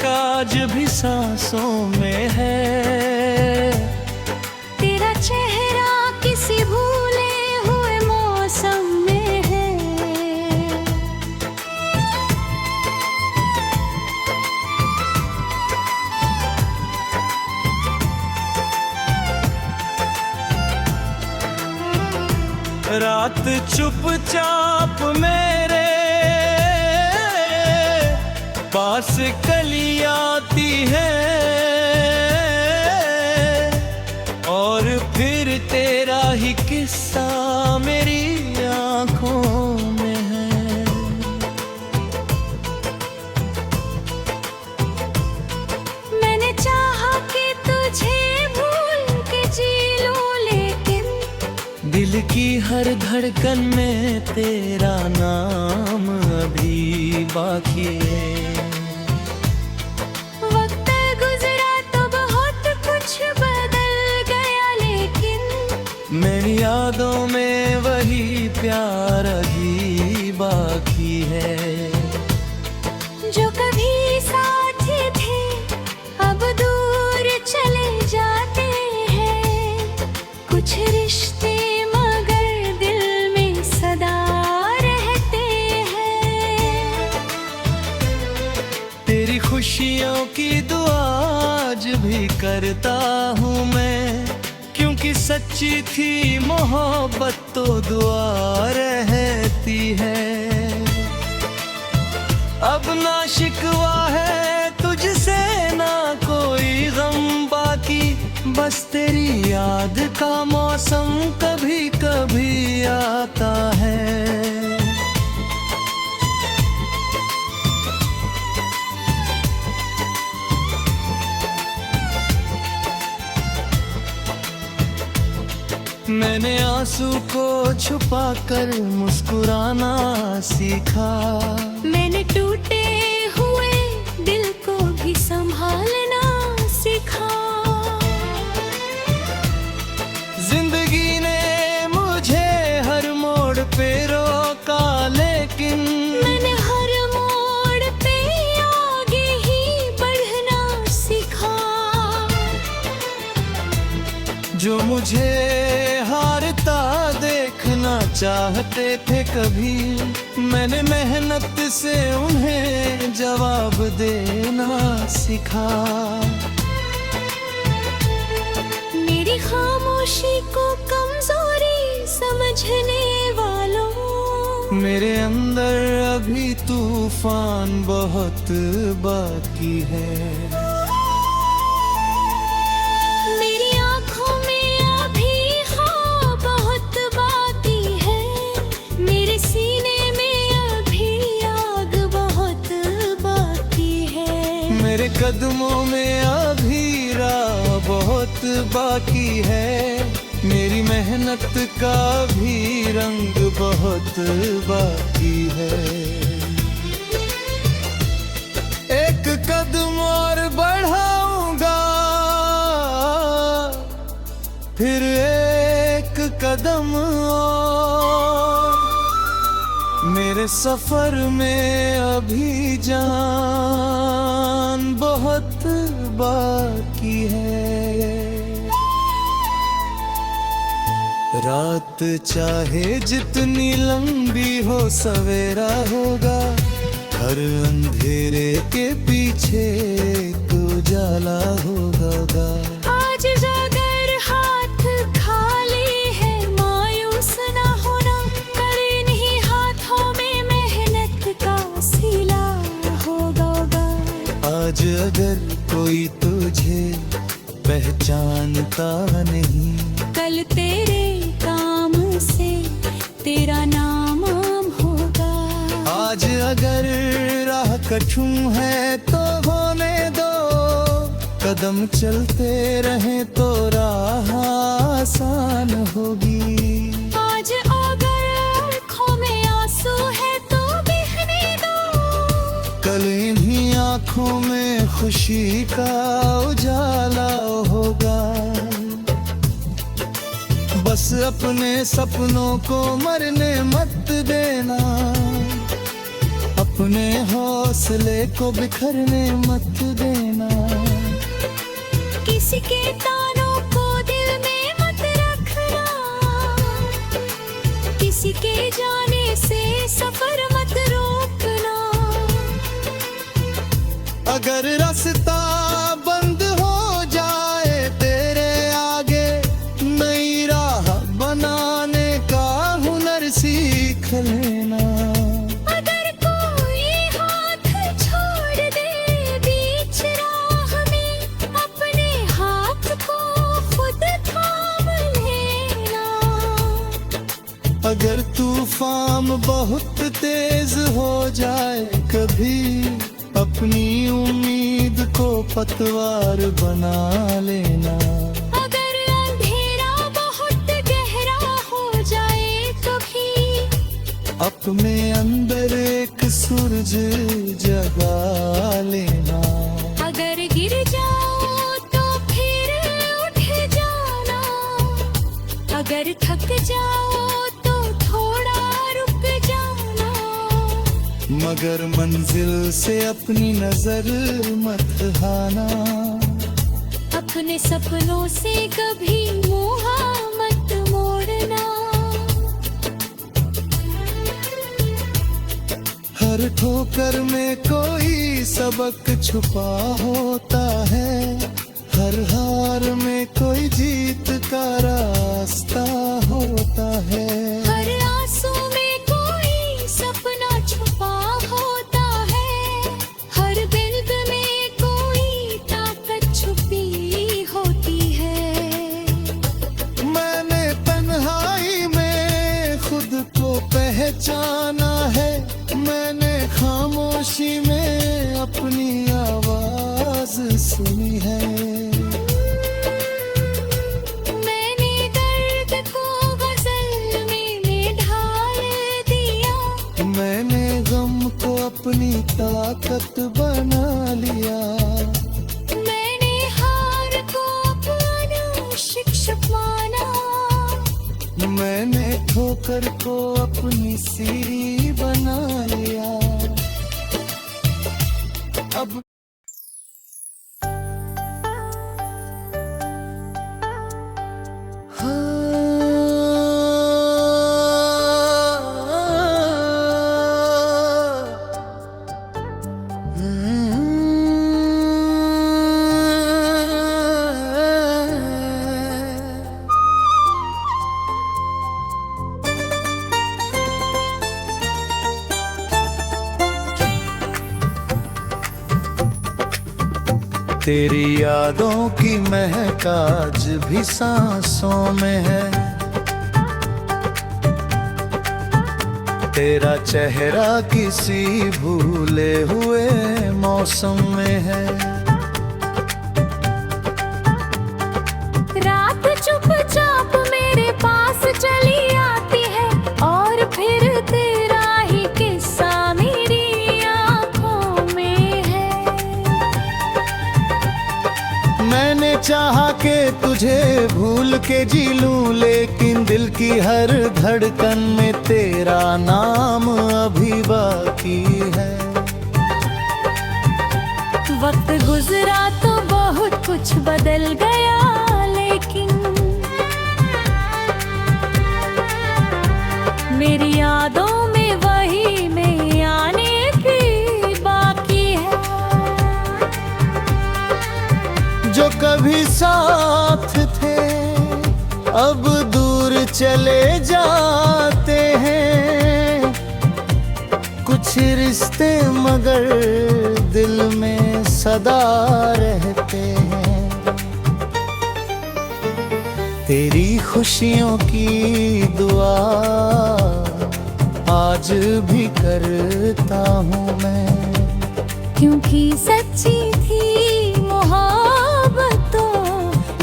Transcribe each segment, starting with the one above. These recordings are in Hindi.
आज भी सांसों में है। तेरा चेहरा किसी भूले हुए मौसम में है। रात चुपचाप मेरे पास कली आती है और फिर तेरा ही किस्सा मेरी आंखों में है। मैंने चाहा कि तुझे भूल के जी लूं, लेकिन दिल की हर धड़कन में तेरा नाम अभी बाकी है। वक्त गुजरा तो बहुत कुछ बदल गया, लेकिन मेरी यादों में वही प्यार अभी बाकी है। जो कभी साथ थे अब दूर चले जाते हैं। कुछ रिश्ते मगर दिल में सदा रहते हैं। तेरी खुशियों की दुआ आज भी करता हूँ मैं, क्योंकि सच्ची थी मोहब्बत तो दुआ रहती है। अब ना शिकवा है तुझसे ना कोई गम बाकी, बस तेरी याद का मौसम कभी कभी आता है। मैंने आंसू को छुपाकर मुस्कुराना सीखा। मैंने टूटे हुए दिल को भी संभालना सीखा। जिंदगी ने मुझे हर मोड़ पे रोका, लेकिन मैंने हर मोड़ पे आगे ही बढ़ना सीखा। जो मुझे हारता देखना चाहते थे कभी, मैंने मेहनत से उन्हें जवाब देना सीखा। मेरी खामोशी को कमजोरी समझने वालों, मेरे अंदर अभी तूफान बहुत बाकी है। मेरी आंखों में अभी ख्वाब बहुत बाकी है। मेरे सीने में अभी आग बहुत बाकी है। मेरे कदमों में अभी राह बहुत बाकी है। मेरी मेहनत का भी रंग बहुत बाकी है। एक कदम और बढ़ाऊंगा, फिर एक कदम और। मेरे सफर में अभी जान बहुत बाकी है। रात चाहे जितनी लंबी हो सवेरा होगा, हर अंधेरे के पीछे तो उजाला होगा। आज जागर हाथ खाली है, मायूस ना होना। कल इन्हीं हाथों में मेहनत का सिला होगा। आज अगर कोई तुझे पहचानता नहीं, कल तेरे काम से तेरा नाम होगा। आज अगर राह कठिन है तो होने दो, कदम चलते रहे तो राह आसान होगी। आज अगर आँखों में आंसू है तो बहने दो, कल इन्हीं आँखों में खुशी का उजाला होगा। बस अपने सपनों को मरने मत देना, अपने हौसले को बिखरने मत देना। किसी के तानों को दिल में मत रखना, किसी के जाने से सफर मत रोकना। अगर रास्ता बंद हो जाए तेरे आगे, नई राह बनाने का हुनर सीख लेना। अगर कोई हाथ छोड़ दे बीच राह में, अपने हाथ को खुद थाम लेना। अगर तूफान बहुत तेज हो जाए कभी, अपनी उम्मीद को पतवार बना लेना। अगर अंधेरा बहुत गहरा हो जाए कभी, अपने अंदर एक सूरज जगा लेना। अगर गिर जाओ तो फिर उठ जाना, अगर थक जाओ तो थोड़ा रुक जाना। मगर मंजिल से अपनी नजर मत हटाना। अपने सपनों से कभी मुँह मत मोड़ना। हर ठोकर में कोई सबक छुपा होता है, हर हार में कोई जीत का रास्ता होता है। हर आंसू में कोई सपना छुपा होता है, हर बिल्ब में कोई ताकत छुपी होती है। मैंने तन्हाई में खुद को पहचाना है, मैंने खामोशी में अपनी आवाज सुनी है। मैंने दर्द को गजल में ढाल दिया, मैंने गम को अपनी ताकत बना लिया। मैंने हार को अपना शिक्षक माना। मैंने ठोकर को अपनी सीढ़ी बना लिया। अब तेरी यादों की महक आज भी सांसों में है, तेरा चेहरा किसी भूले हुए मौसम में है। रात चुपचाप मेरे पास चली आती है, और फिर तेरा ही किस्सा मेरी आंखों में है। मैंने चाहा कि तुझे भूल के जी लूं, लेकिन दिल की हर धड़कन में तेरा नाम अभी बाकी है। वक्त गुजरा तो बहुत कुछ बदल गया, लेकिन मेरी यादों में वही मैं आने की बाकी है। जो कभी साथ थे अब दूर चले जाते हैं, कुछ रिश्ते मगर दिल में सदा रहते हैं। तेरी खुशियों की दुआ आज भी करता हूँ मैं, क्योंकि सच्ची थी मोहब्बत तो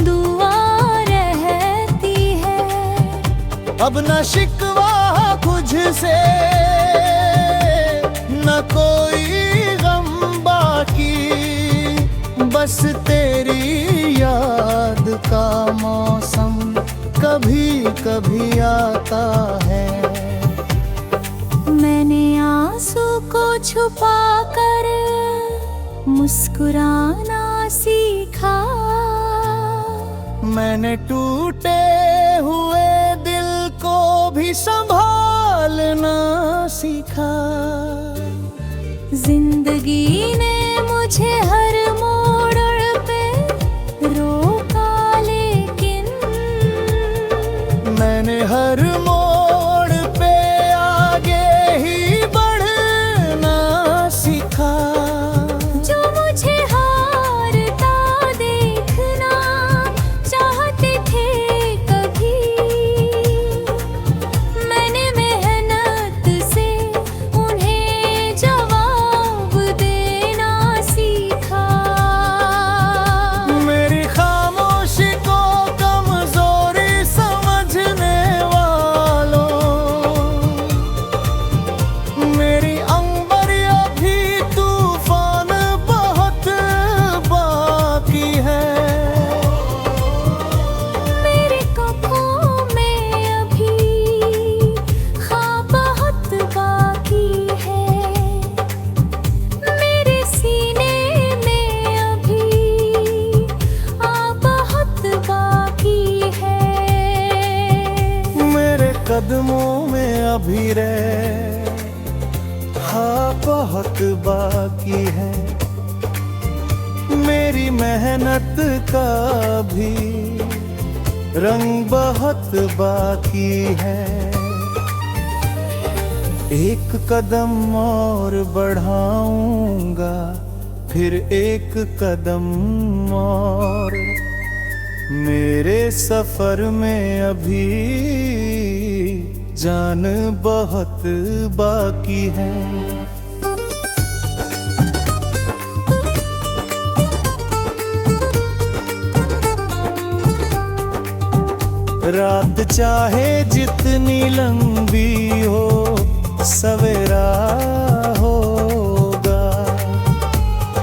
दुआ रहती है। अब न शिकवा तुझसे न कोई गम बाकी, बस तेरी याद का मौसम कभी कभी आता है। मैंने आंसू को छू छुपा कर मुस्कुराना सीखा। मैंने टूटे हुए दिल को भी संभालना सीखा। जिंदगी ने मुझे हर मोड़ पे रोका, लेकिन मैंने हर मोड़ पे आगे ही बढ़ना सीखा। जो मुझे हारता देखना चाहते थे कभी, मैंने मेहनत से उन्हें जवाब देना सीखा। मेरी खामोशी को कमजोरी समझने वालों, मेरी अंबरिया भी तूफान बहुत बाकी है। मेरे कपड़ों में अभी ख्वाब बहुत बाकी है। मेरे सीने में अभी आप बहुत बाकी है। मेरे कदमों में अभी हाँ बहुत बाकी है। मेरी मेहनत का भी रंग बहुत बाकी है। एक कदम और बढ़ाऊंगा, फिर एक कदम और। मेरे सफर में अभी जान बहुत बाकी है। रात चाहे जितनी लंबी हो, सवेरा होगा।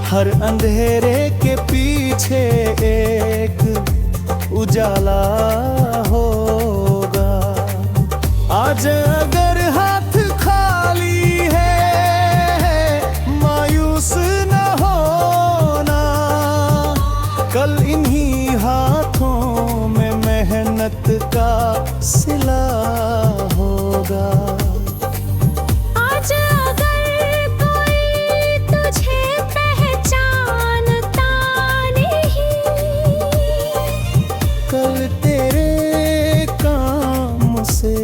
हर अंधेरे के पीछे एक उजाला होगा। आज अगर हाथ खाली है, मायूस न होना। कल इन्हीं हाथों में मेहनत का सिला होगा। आज अगर कोई तुझे पहचानता नहीं, कल तेरे काम से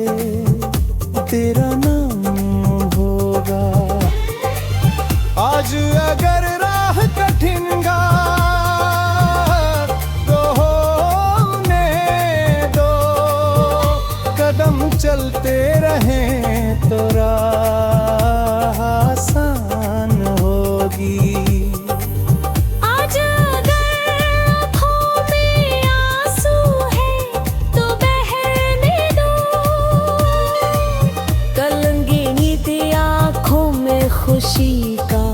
तेरा नाम होगा। आज अगर राह कठिन तो होने दो। कदम चलते रहें तो राह आसान होगी। आज अगर आँखों में आंसू है तो बहने दो। कलंगी आँखों में खुशी का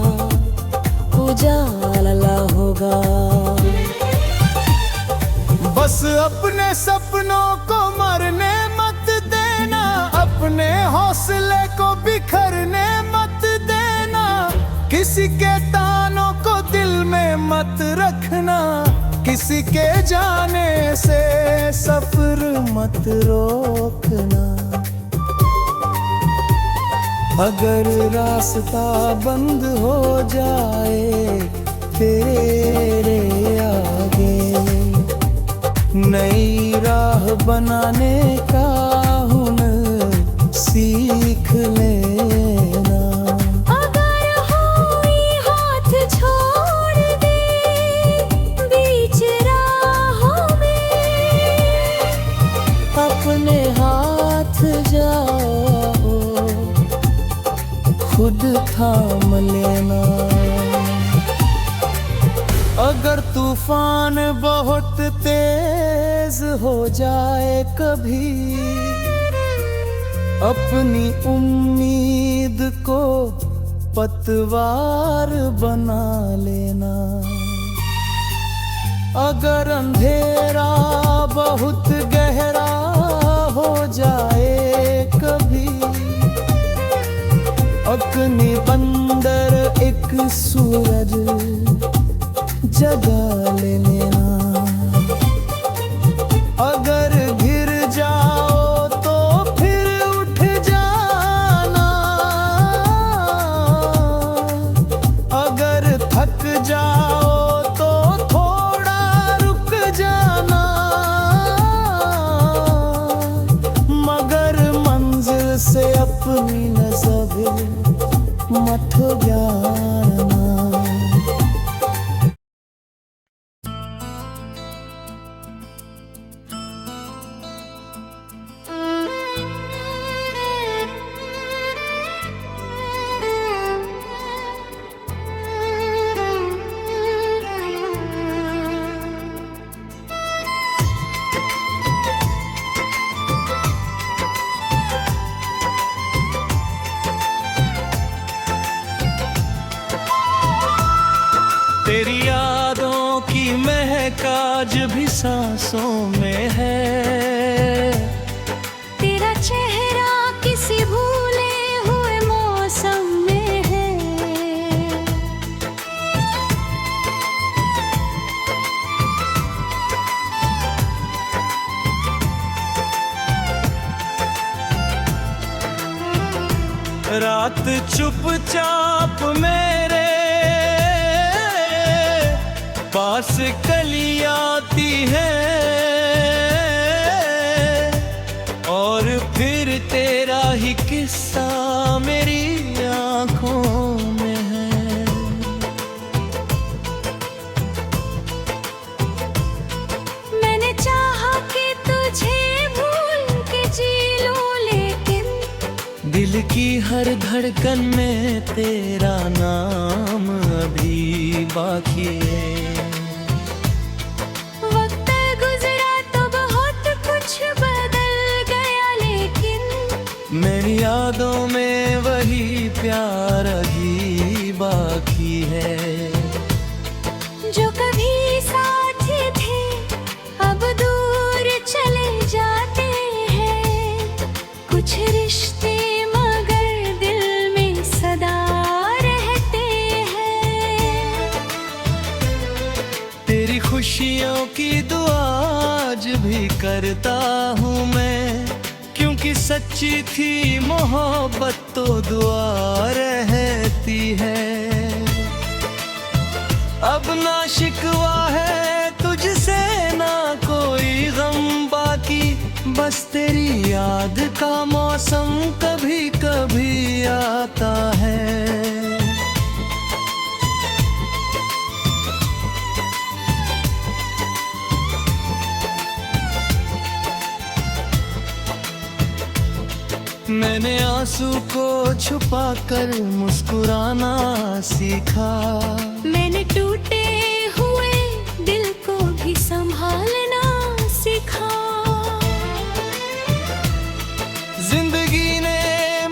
उजाला होगा। बस अपने सपनों को मरने मत देना, अपने हौसले को बिखरने मत देना। किसी के तानों को दिल में मत रखना, किसी के जाने से सफर मत रोकना। अगर रास्ता बंद हो जाए तेरे आगे, नई राह बनाने का हुनर सीख लेना। अगर कोई हाथ छोड़ दे बीच राहों में, अपने हाथ जाओ खुद थाम लेना। अगर तूफान बहुत तेज हो जाए कभी, अपनी उम्मीद को पतवार बना लेना। अगर अंधेरा बहुत गहरा हो जाए कभी, अपनी बंदर एक सूरज जगा लेना। अगर गिर जाओ तो फिर उठ जाना, अगर थक जाओ तो थोड़ा रुक जाना, मगर मंजिल से अपनी नज़र मत जाना। तेरी यादों की महक आज भी सांसों में है। तेरा चेहरा किसी भूले हुए मौसम में है। रात चुपचाप मेरे पास कली आती है, और फिर तेरा ही किस्सा मेरी आंखों में है। मैंने चाहा कि तुझे भूल के जी लूं, लेकिन दिल की हर धड़कन में तेरा नाम अभी बाकी है। वक्त गुजरा तो बहुत कुछ बदल गया, लेकिन मेरी यादों में वही प्यार अभी बाकी है। जो कभी साथ थे अब दूर चले जाते हैं। कुछ रिश्ते मगर दिल में सदा रहते हैं। तेरी खुशियों की दुआ आज भी करता हूँ मैं, क्योंकि सच्ची थी मोहब्बत तो दुआ रहती है। अब ना शिकवा है तुझसे ना कोई गम बाकी, बस तेरी याद का मौसम कभी कभी आता है। मैंने आंसू को छुपाकर मुस्कुराना सीखा। मैंने टूटे हुए दिल को भी संभालना सीखा। जिंदगी ने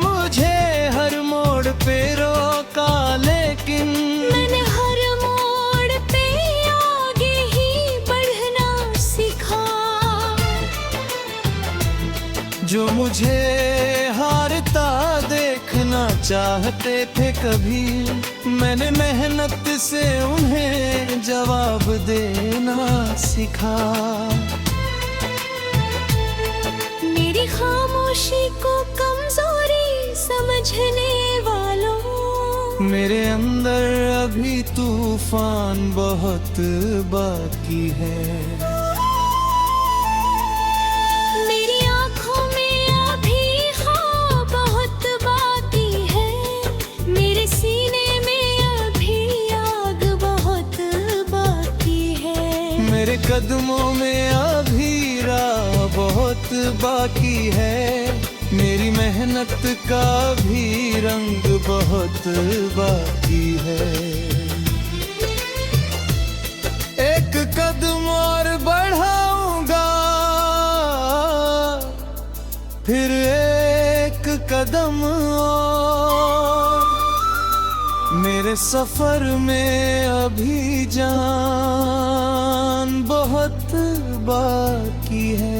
मुझे हर मोड़ पे रोका, लेकिन मैंने हर मोड़ पे आगे ही बढ़ना सीखा। जो मुझे हारता देखना चाहते थे कभी, मैंने मेहनत से उन्हें जवाब देना सीखा। मेरी खामोशी को कमजोरी समझने वालों, मेरे अंदर अभी तूफान बहुत बाकी है। मेरी आँखों में अभी ख्वाब बहुत बाकी है। मेरे सीने में अभी आग बहुत बाकी है। मेरे कदमों में अभी राह बहुत बाकी है। मेरी मेहनत का भी रंग बहुत बाकी है। एक कदम और बढ़ाऊंगा, फिर एक कदम और, मेरे सफर में अभी जान बहुत बाकी है।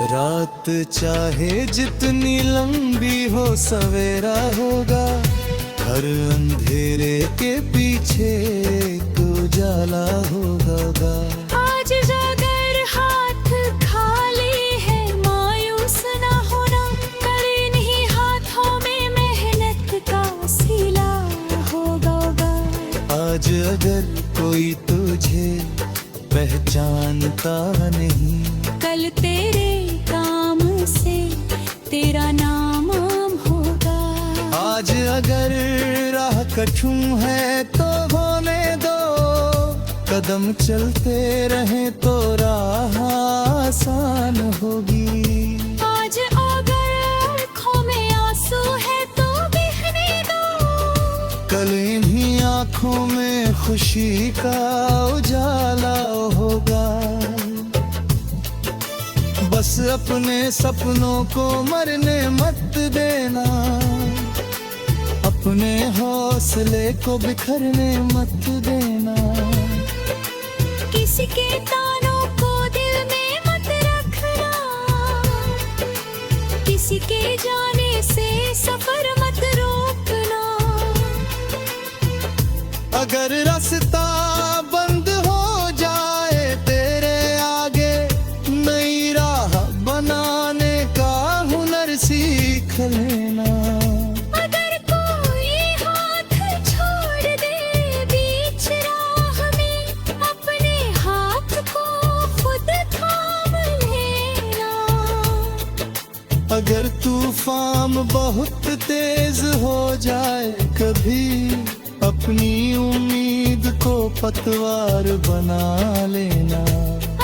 रात चाहे जितनी लंबी हो सवेरा होगा, हर अंधेरे के पीछे एक उजाला होगा। आज जागर हाथ खाली है, मायूस ना होना, कर इन्हीं हाथों में मेहनत का सिला होगा। आज अगर कोई तुझे पहचानता नहीं, कल तेरे काम से तेरा नाम होगा। आज अगर राह कठिन है तो होने दो, कदम चलते रहे तो राह आसान होगी। आज अगर आँखों में आंसू है तो बहने दो, कल इन्हीं आँखों में खुशी का उजाला होगा। बस अपने सपनों को मरने मत देना, अपने हौसले को बिखरने मत देना। किसी के तानों को दिल में मत रखना, किसी के जाने से सफर मत रोकना। अगर रास्ता बंद हो जाए तेरे आगे, नई राह बनाने का हुनर सीख लेना। अगर कोई हाथ छोड़ दे बीच राह में, अपने हाथ को खुद थाम लेना। अगर तूफान बहुत तेज हो जाए कभी, अपनी उम्मीद को पतवार बना लेना।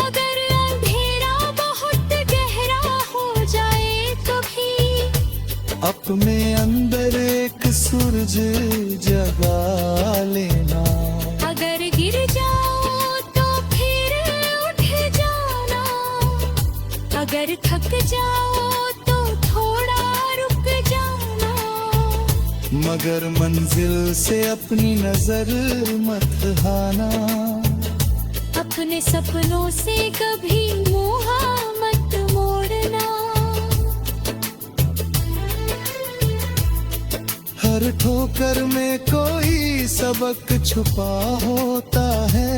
अगर अंधेरा बहुत गहरा हो जाए कभी, अपने अंदर एक सूरज जगा लेना। अगर गिर जाओ तो फिर उठ जाना, अगर थक जाओ तो थोड़ा रुक जाना। मगर मंजिल से अपनी नजर मत हटाना, अपने सपनों से कभी मुँह मत मोड़ना। हर ठोकर में कोई सबक छुपा होता है,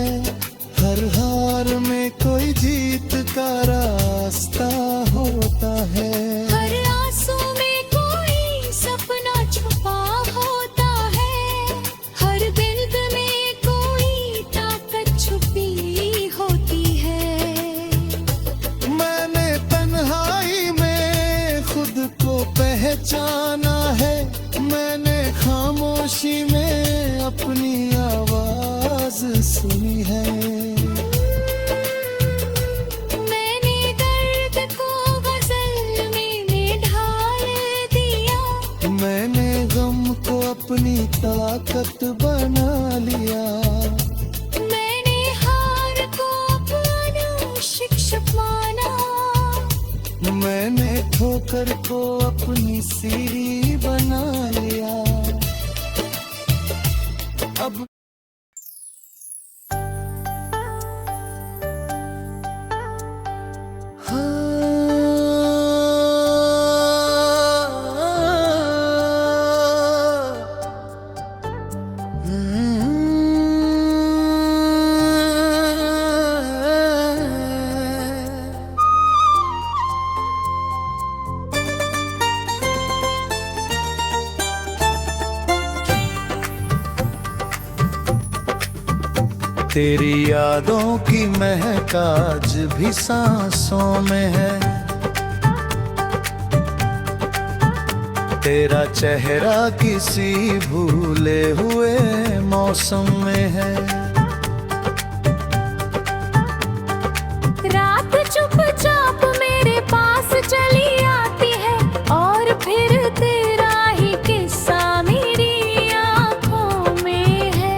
हर हार में कोई जीत का रास्ता होता है। हर आंसू में कोई सपना छुपा होता है, हर दर्द में कोई ताकत छुपी होती है। मैंने तन्हाई में खुद को पहचाना है, मैंने खामोशी में अपनी आवाज सुनी है। मैंने दर्द को गजल में ढाल दिया, मैंने गम को अपनी ताकत बना लिया। मैंने हार को अपना शिक्षक माना, मैंने ठोकर को अपनी सीढ़ी बना लिया। अब तेरी यादों की महक आज भी सांसों में है, तेरा चेहरा किसी भूले हुए मौसम में है। रात चुपचाप मेरे पास चली आती है, और फिर तेरा ही किस्सा मेरी आँखों में है।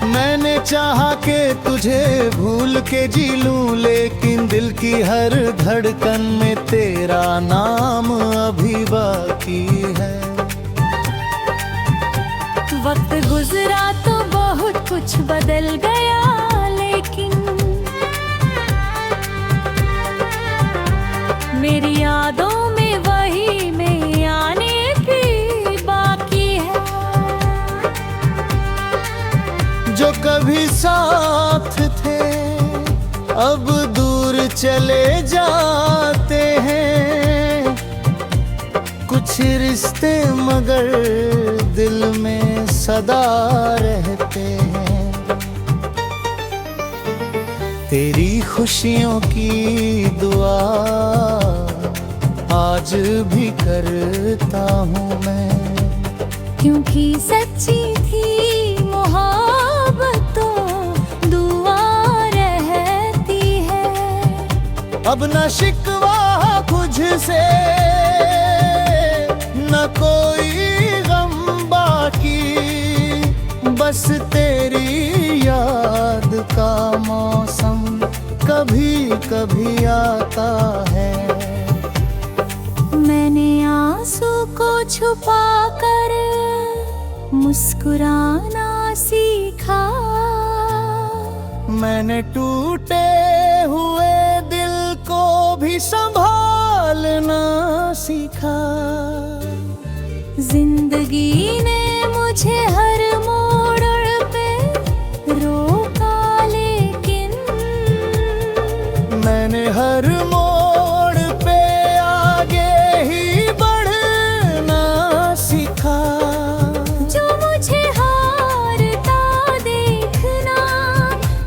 मैंने चाहा कि तुझे भूल के जी लूं, लेकिन दिल की हर धड़कन में तेरा नाम अभी बाकी है। वक्त गुजरा तो बहुत कुछ बदल गया, लेकिन मेरी यादों में वही में आने की बाकी है। जो कभी साथ थे अब दूर चले जाते हैं, कुछ रिश्ते मगर दिल में सदा रहते हैं। तेरी खुशियों की दुआ आज भी करता हूँ मैं, क्योंकि सच्ची थी मोहब्बत तो दुआ रहती है। अब न शिकवा तुझसे न कोई गम बाकी, बस तेरी याद का मौसम कभी कभी आता है। मैंने आंसू को छुपा कर मुस्कुराना सीखा, मैंने टूटे हुए दिल को भी संभालना सीखा। जिंदगी ने मुझे हर मोड़ पे रोका, लेकिन मैंने हर मोड़ पे आगे ही बढ़ना सीखा। जो मुझे हारता देखना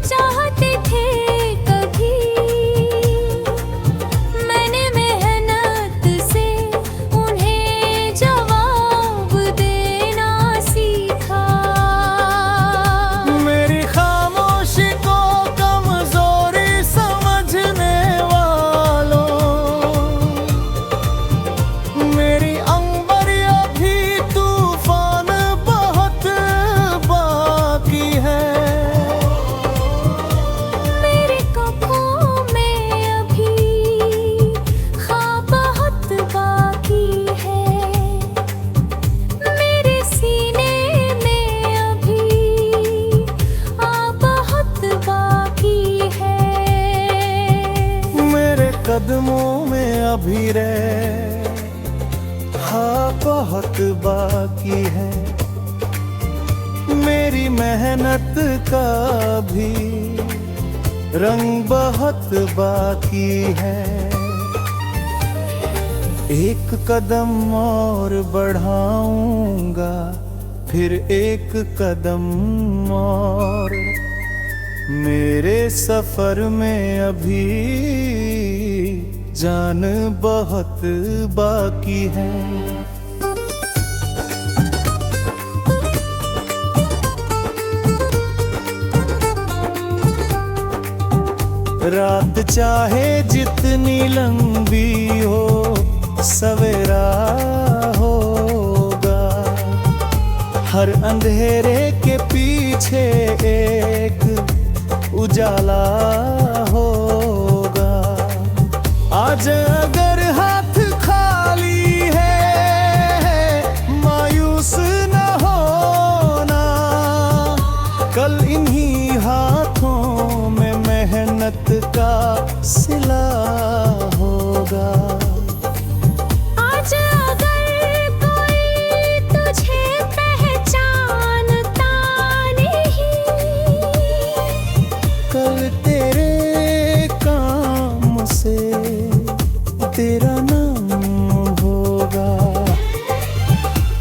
चाहते थे कभी, मैंने मेहनत से उन्हें जवाब देना सीखा। मेरी खामोशी को कमजोरी समझने वालों, मेरी अंबरिया भी तूफान बहुत बाकी है। मेरे कपड़ों में अभी ख्वाब बहुत बाकी है, मेरे सीने में अभी आप बहुत बाकी है। मेरे कदमों में अभी हाँ बहुत बाकी है। मेरी मेहनत का भी रंग बहुत बाकी है। एक कदम और बढ़ाऊंगा, फिर एक कदम और। मेरे सफर में अभी जान बहुत बाकी है। रात चाहे जितनी लंबी हो सवेरा होगा, हर अंधेरे के पीछे एक उजाला होगा। आज अगर हाथ खाली है मायूस न होना, कल इन्हीं हाथों में मेहनत का सिला होगा। आज अगर कोई तुझे पहचानता नहीं, कल तेरे काम से तेरा नाम होगा।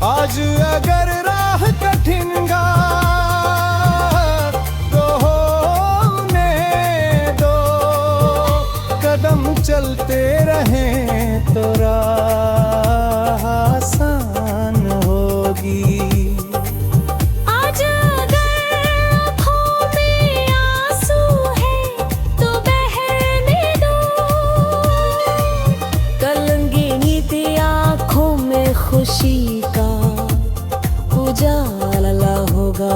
आज अगर राह कठिन गा तो होने दो, कदम चलते रहें तो राह आसान होगी। आज अगर आँखों में आंसू है तो बहने दो, कल गिनती आँखों में खुशी का उजाला होगा।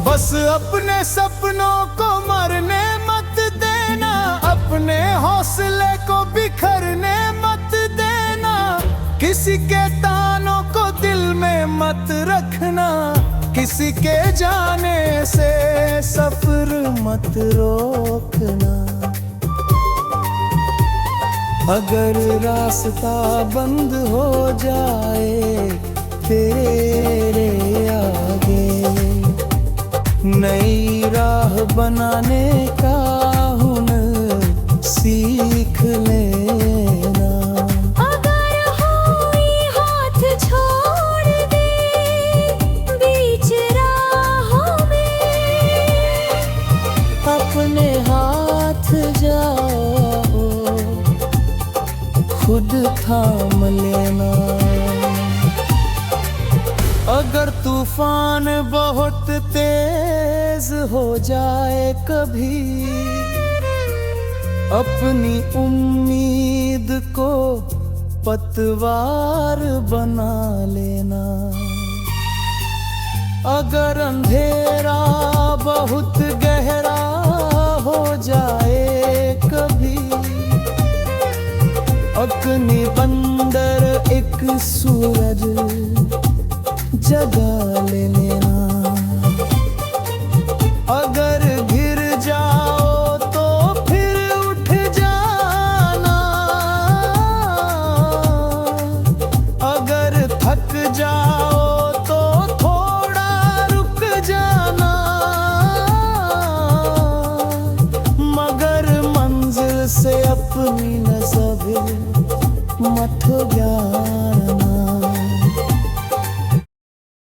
बस अपने सपनों को मरने मत देना, अपने हौसले को बिखरने मत देना, किसी के तानों को दिल में मत रखना, किसी के जाने से सफर मत रोकना। अगर रास्ता बंद हो जाए तेरे आगे, नई राह बनाने का हुनर सीख लेना। अगर कोई हाथ छोड़ दे बीच राहों में, अपने हाथ जाओ खुद थाम लेना। अगर तूफान बहुत तेज हो जाए कभी, अपनी उम्मीद को पतवार बना लेना। अगर अंधेरा बहुत गहरा हो जाए कभी, अपने अंदर एक सूरज जगा लेना। अगर गिर जाओ तो फिर उठ जाना, अगर थक जाओ तो थोड़ा रुक जाना, मगर मंजिल से अपनी नज़र मत जाना।